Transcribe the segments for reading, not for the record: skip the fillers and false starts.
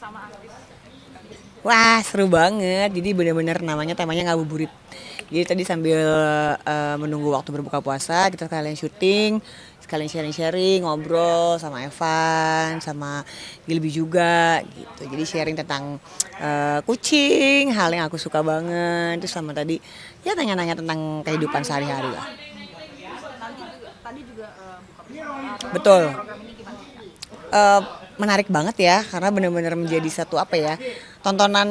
sama artis? Wah seru banget, jadi bener-bener temanya ngabuburit. Jadi tadi sambil menunggu waktu berbuka puasa, kita sekalian syuting, sekalian sharing-sharing, ngobrol sama Evan, sama Gilby juga gitu. Jadi sharing tentang kucing, hal yang aku suka banget. Terus sama tadi ya tanya-tanya tentang kehidupan sehari-hari lah. Nanti juga tadi juga buka puasa. Betul. Program ini gimana? eh, menarik banget ya karena benar-benar menjadi satu apa ya tontonan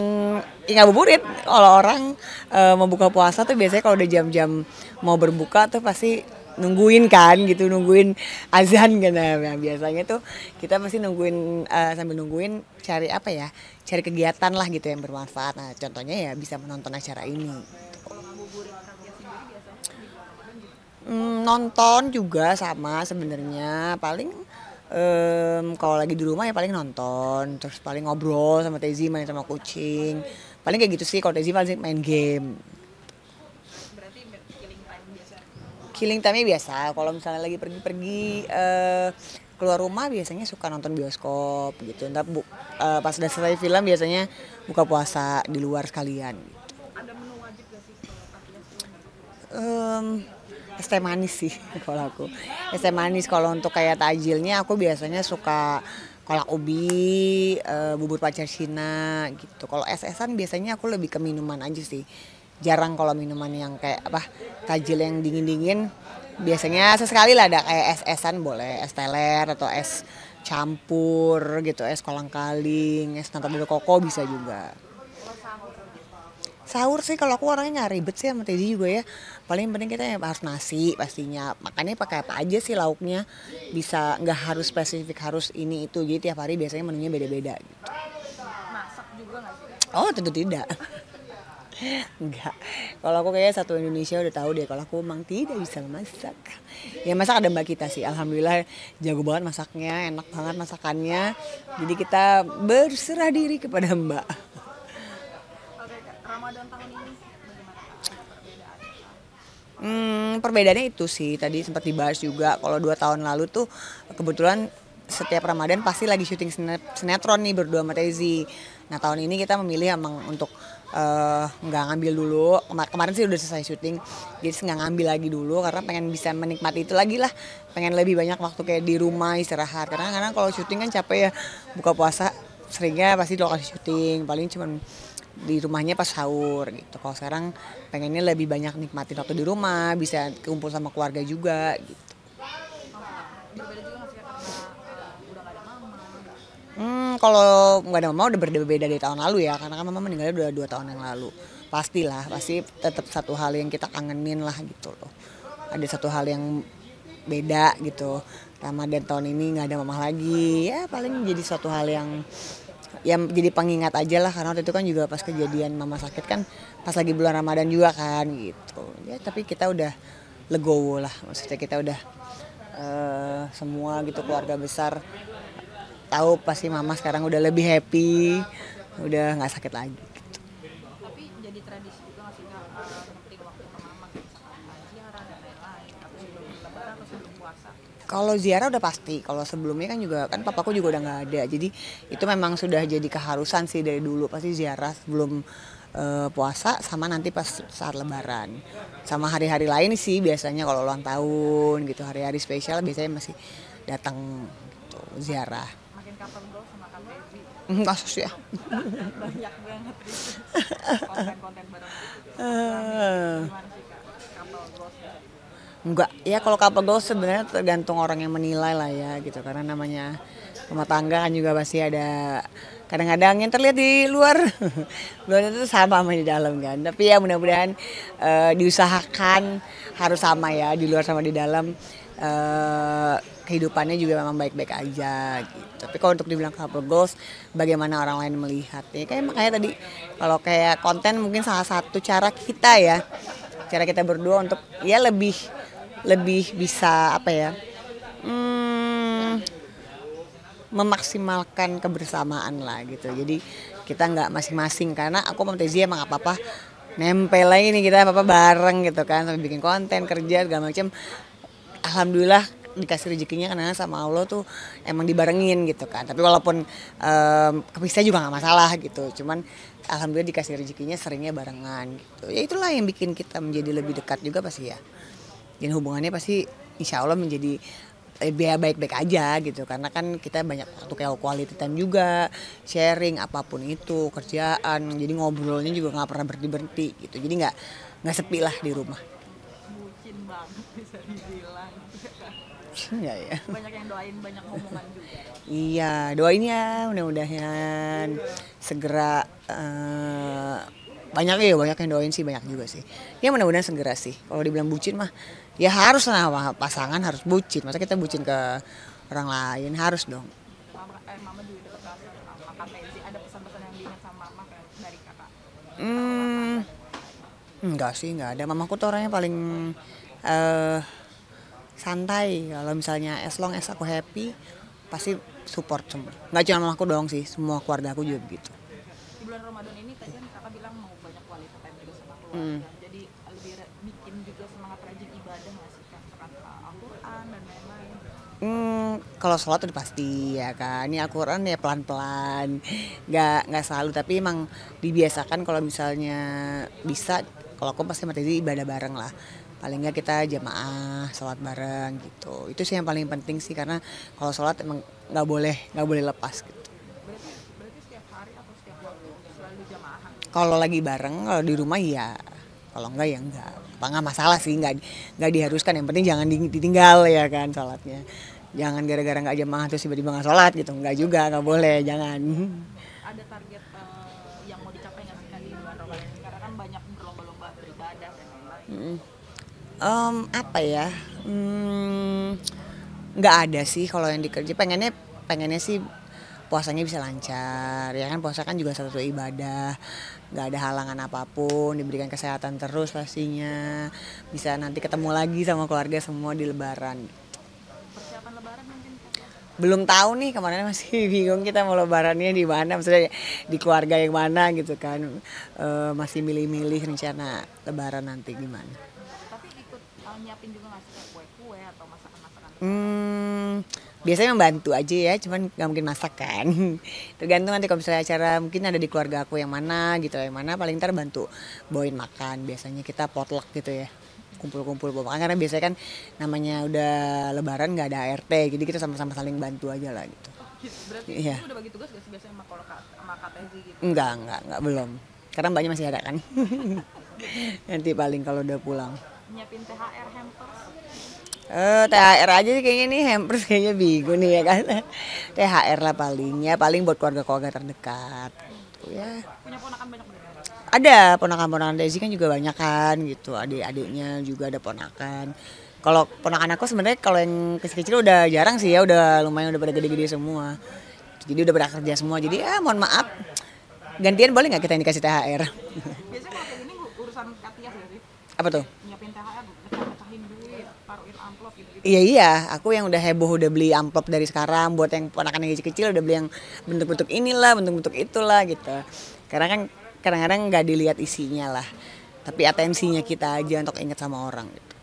ngabuburit. Kalau orang mau buka puasa tuh biasanya kalau udah jam-jam mau berbuka tuh pasti nungguin kan gitu, nungguin azan kan. Nah, biasanya tuh kita pasti nungguin sambil nungguin cari apa ya, cari kegiatan lah gitu yang bermanfaat. Nah contohnya ya bisa menonton acara ini. Kalau ngabuburit kalian sendiri biasanya di bulan Ramadan gitu. Nonton juga sama sebenarnya paling kalau lagi di rumah ya paling nonton, terus paling ngobrol sama Tezi, main sama kucing, paling kayak gitu sih. Kalau Tezi paling main game. Berarti killing time biasa. Killing time biasa kalau misalnya lagi pergi-pergi keluar rumah biasanya suka nonton bioskop gitu. Ntar pas udah selesai film biasanya buka puasa di luar sekalian. Ada menu wajib gak sih kalau kalian sebelum berbuka? Es teh manis sih kalau aku. Es teh manis. Kalau untuk kayak takjilnya aku biasanya suka kolak ubi, bubur pacar Cina gitu. Kalau es-esan biasanya aku lebih ke minuman aja sih. Jarang kalau minuman yang kayak apa takjil yang dingin-dingin. Biasanya sesekali lah ada kayak es-esan boleh, es teler atau es campur gitu, es kolang-kaling, es nata de coco bisa juga. Kalau sahur Sahur sih kalau aku orangnya nggak ribet sih sama Teddy juga ya. Paling penting kita ya harus nasi pastinya. Makanya pakai apa aja sih lauknya. Bisa nggak harus spesifik harus ini itu. Jadi tiap hari biasanya menunya beda-beda gitu. masak juga gak sih? Oh tentu tidak. Enggak. Kalau aku kayaknya satu Indonesia udah tahu deh kalau aku memang tidak bisa memasak. Ya masak ada Mbak kita sih. Alhamdulillah jago banget masaknya, enak banget masakannya. Jadi kita berserah diri kepada Mbak. Oke, Kak. Ramadan tahun ini bagaimana Kak? Ada perbedaan? Perbedaannya itu sih tadi sempat dibahas juga. Kalau 2 tahun lalu tuh kebetulan setiap Ramadan pasti lagi syuting sinetron nih berdua sama Tezi. Nah tahun ini kita memilih emang untuk nggak ngambil dulu. Kemarin sih udah selesai syuting, jadi nggak ngambil lagi dulu karena pengen bisa menikmati itu lagi lah. Pengen lebih banyak waktu kayak di rumah istirahat. Karena kadang kalau syuting kan capek ya, buka puasa seringnya pasti di lokasi syuting. Paling cuman di rumahnya pas sahur gitu. Kalau sekarang pengennya lebih banyak nikmatin waktu di rumah, bisa kumpul sama keluarga juga gitu. Berbeda juga nggak sih Kak? Karena udah gak ada mama. Kalau nggak ada mama udah berbeda dari tahun lalu ya, karena kan mama meninggalnya udah 2 tahun yang lalu. Pastilah, pasti tetap satu hal yang kita kangenin lah gitu loh. Ada satu hal yang beda gitu. Ramadan tahun ini nggak ada mama lagi, ya paling jadi suatu hal yang jadi pengingat aja lah karena waktu itu kan juga pas kejadian mama sakit kan pas lagi bulan Ramadan juga kan gitu. Ya tapi kita udah legowo lah, maksudnya kita udah semua gitu keluarga besar tahu pasti mama sekarang udah lebih happy, udah nggak sakit lagi gitu. Tapi jadi tradisi juga nggak sih Kak? Nyempetin waktu ke mama kayak misalkan ziarah dan lain-lain. Atau sebelum lebaran atau sebelum puasa? Kalau ziarah udah pasti, kalau sebelumnya kan juga kan papaku juga udah nggak ada, jadi itu memang sudah jadi keharusan sih dari dulu pasti ziarah sebelum puasa sama nanti pas saat lebaran, sama hari-hari lain sih biasanya kalau ulang tahun gitu hari-hari spesial biasanya masih datang gitu ziarah. Makin couple goal sama Kak Devi. Kasus ya. Banyak banget konten-konten bareng gitu. Gimana sih Kak? Couple goals bisa dibilang. Enggak, ya kalau couple goals sebenarnya tergantung orang yang menilai lah ya gitu. Karena namanya rumah tangga kan juga pasti ada kadang-kadang yang terlihat di luar, luar itu sama di dalam kan. Tapi ya mudah-mudahan diusahakan harus sama ya di luar sama di dalam. Kehidupannya juga memang baik-baik aja gitu. Tapi kalau untuk dibilang couple goals, bagaimana orang lain melihatnya? Kayak makanya tadi kalau kayak konten mungkin salah satu cara kita ya, cara kita berdua untuk ya lebih bisa apa ya memaksimalkan kebersamaan lah gitu. Jadi kita nggak masing-masing karena aku sama Tezi emang apa-apa nempel lagi nih kita apa-apa bareng gitu kan sampai bikin konten kerja segala macam. Alhamdulillah dikasih rezekinya karena sama Allah tuh emang dibarengin gitu kan. Tapi walaupun kepisah juga nggak masalah gitu. Cuman alhamdulillah dikasih rezekinya seringnya barengan gitu. Ya itulah yang bikin kita menjadi lebih dekat juga pasti ya. Dan hubungannya pasti insya Allah menjadi baik-baik aja gitu, karena kan kita banyak waktu kayak quality time juga, sharing apapun itu, kerjaan, jadi ngobrolnya juga nggak pernah berhenti gitu, jadi nggak sepi lah di rumah. Bucin banget bisa dibilang. Iya ya. Banyak yang doain, banyak ngomongan juga. Iya, doain ya mudah-mudahan segera banyak yang doain sih, banyak juga sih. Ya mudah-mudahan segera sih. Kalau dibilang bucin mah ya harus lah, pasangan harus bucin. Masa kita bucin ke orang lain, harus dong. Mama juga dekat sama Kak Tezi. Ada pesan-pesan yang diingat sama mama dari kakak? Enggak sih, enggak ada. Mamaku tuh orangnya paling santai. Kalau misalnya as long as aku happy, pasti support semua. Nggak cuma mamaku doang sih, semua keluarga aku juga begitu. Di bulan Ramadan ini tadi kan kakak bilang mau banyak quality time juga sama keluarga. Jadi lebih bikin juga semangat rajin ibadah nggak sih kak? Sekat Al-Quran dan lain-lain. Kalau sholat udah pasti ya kan. Ini Al-Quran ya pelan-pelan, nggak selalu. Tapi emang dibiasakan kalau misalnya bisa. Kalau aku pasti mati ibadah bareng lah. Paling nggak kita jamaah sholat bareng gitu. Itu sih yang paling penting sih, karena kalau sholat emang nggak boleh lepas gitu. Berarti setiap hari atau setiap waktu selalu jamaahan? Kalau lagi bareng, kalau di rumah ya, kalau enggak ya enggak. Apa nggak masalah sih, nggak diharuskan. Yang penting jangan ditinggal ya kan sholatnya. Jangan gara-gara nggak jamaah terus tiba-tiba nggak sholat gitu. Nggak juga, nggak boleh, jangan. Ada target yang mau dicapai nggak sih kak di bulan Ramadan ini? Karena kan banyak berlomba-lomba beribadah dan lain-lain. Apa ya? Nggak ada sih kalau yang dikerja. Pengennya sih puasanya bisa lancar. Ya kan puasa kan juga satu ibadah. Nggak ada halangan apapun. Diberikan kesehatan terus pastinya. Bisa nanti ketemu lagi sama keluarga semua di Lebaran. Persiapan Lebaran mungkin kak? Belum tahu nih, kemarin masih bingung kita mau lebarannya di mana, maksudnya di keluarga yang mana gitu kan. Masih milih-milih rencana lebaran nanti gimana. Tapi ikut nyiapin juga nggak sih kayak kue-kue atau masakan-masakan? Biasanya membantu aja ya, cuman nggak mungkin masak kan. Tergantung nanti kalau misalnya acara mungkin ada di keluarga aku yang mana gitu, yang mana paling ntar bantu bawain makan. Biasanya kita potluck gitu ya, kumpul-kumpul bawa makan, karena biasanya kan namanya udah lebaran nggak ada ART, jadi kita sama-sama saling bantu aja lah gitu. Berarti Iya. itu udah bagi tugas gak sih biasanya sama Kak Tezi gitu? Enggak, belum. Karena mbaknya masih ada kan. Nanti paling kalau udah pulang. Nyiapin THR hampers? THR aja sih kayaknya nih, hampers kayaknya bingung nih ya kan. THR lah paling buat keluarga-keluarga terdekat. Gitu ya. Punya ponakan banyak berarti? Ada ponakan-ponakan Desi kan juga banyak kan gitu. Adik-adiknya juga ada ponakan. Kalau ponakan aku sebenarnya kalau yang kecil-kecil udah jarang sih ya, udah lumayan udah pada gede-gede semua. Jadi udah pada kerja semua. Jadi mohon maaf, gantian boleh nggak kita yang dikasih THR? Biasanya kalau kayak gini urusan Katias gak sih? Apa tuh? Nyiapin THR, pecahin duit, taruhin amplop gitu-gitu. Iya, aku yang udah heboh udah beli amplop dari sekarang. Buat yang ponakan yang kecil-kecil udah beli yang bentuk-bentuk inilah, bentuk-bentuk itulah gitu. Karena kan kadang-kadang nggak dilihat isinya lah, tapi atensinya kita aja untuk inget sama orang gitu.